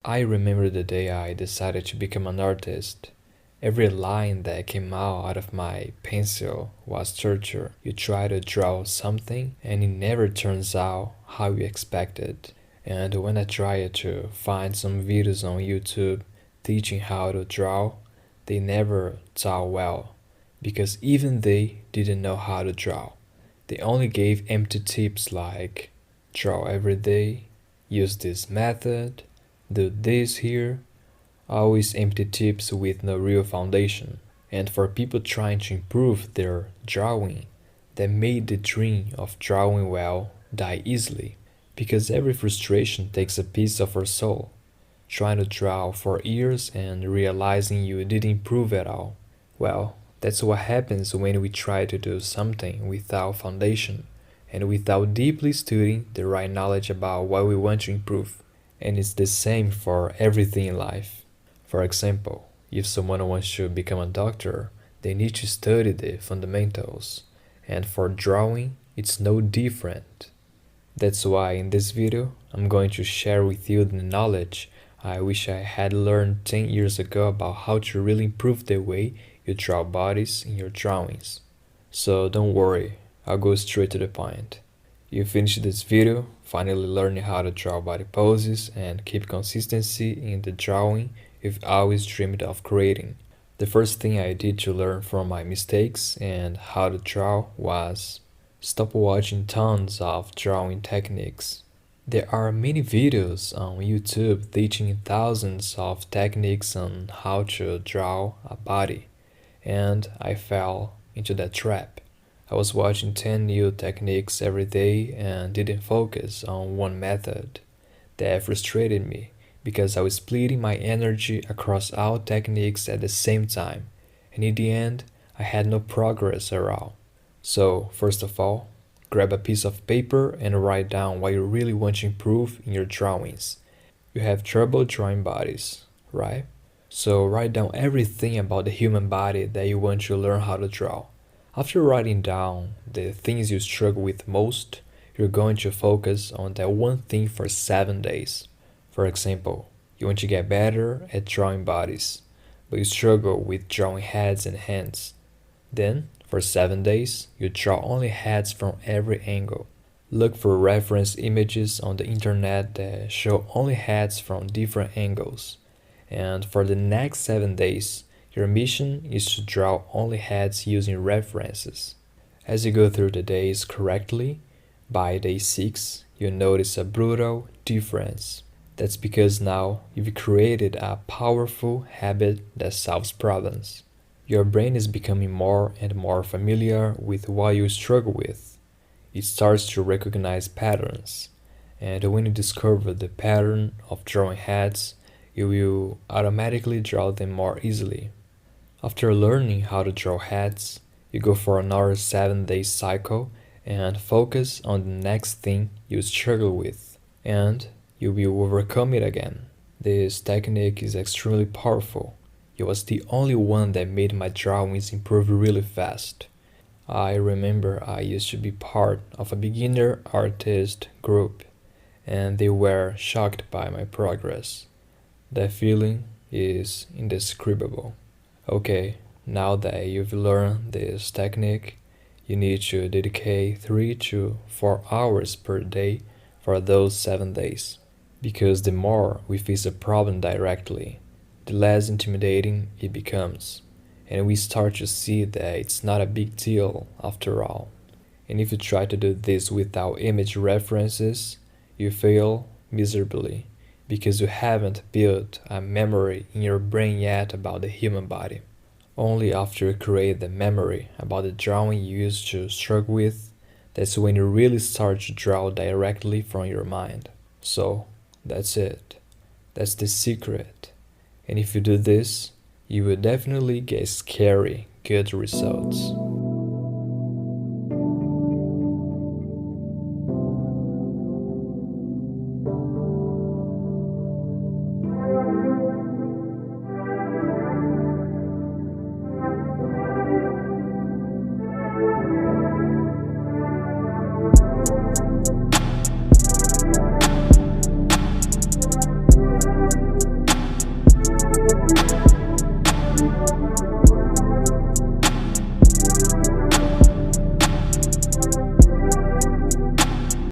I remember the day I decided to become an artist. Every line that came out of my pencil was torture. You try to draw something and it never turns out how you expected. And when I tried to find some videos on YouTube teaching how to draw, they never taught well because even they didn't know how to draw. They only gave empty tips like draw every day, use this method, do this here, always empty tips with no real foundation. And for people trying to improve their drawing, that made the dream of drawing well die easily. Because every frustration takes a piece of our soul. Trying to draw for years and realizing you didn't improve at all. Well, that's what happens when we try to do something without foundation and without deeply studying the right knowledge about what we want to improve. And it's the same for everything in life. For example, if someone wants to become a doctor, they need to study the fundamentals. And for drawing, it's no different. That's why in this video, I'm going to share with you the knowledge I wish I had learned 10 years ago about how to really improve the way you draw bodies in your drawings. So don't worry, I'll go straight to the point. You finish this video, finally learning how to draw body poses and keep consistency in the drawing you've always dreamed of creating. The first thing I did to learn from my mistakes and how to draw was stop watching tons of drawing techniques. There are many videos on YouTube teaching thousands of techniques on how to draw a body, and I fell into that trap. I was watching 10 new techniques every day and didn't focus on one method. That frustrated me because I was splitting my energy across all techniques at the same time, and in the end, I had no progress at all. So, first of all, grab a piece of paper and write down what you really want to improve in your drawings. You have trouble drawing bodies, right? So write down everything about the human body that you want to learn how to draw. After writing down the things you struggle with most, you're going to focus on that one thing for 7 days. For example, you want to get better at drawing bodies, but you struggle with drawing heads and hands. Then, for 7 days, you draw only heads from every angle. Look for reference images on the internet that show only heads from different angles. And for the next 7 days, your mission is to draw only heads using references. As you go through the days correctly, by day 6, you'll notice a brutal difference. That's because now you've created a powerful habit that solves problems. Your brain is becoming more and more familiar with what you struggle with. It starts to recognize patterns, and when you discover the pattern of drawing heads, you will automatically draw them more easily. After learning how to draw heads, you go for another 7-day cycle and focus on the next thing you struggle with, and you will overcome it again. This technique is extremely powerful. It was the only one that made my drawings improve really fast. I remember I used to be part of a beginner artist group, and they were shocked by my progress. That feeling is indescribable. Okay, now that you've learned this technique, you need to dedicate 3 to 4 hours per day for those 7 days. Because the more we face a problem directly, the less intimidating it becomes, and we start to see that it's not a big deal after all. And if you try to do this without image references, you fail miserably because you haven't built a memory in your brain yet about the human body. Only after you create the memory about the drawing you used to struggle with, that's when you really start to draw directly from your mind. So, that's it. That's the secret. And if you do this, you will definitely get scary good results.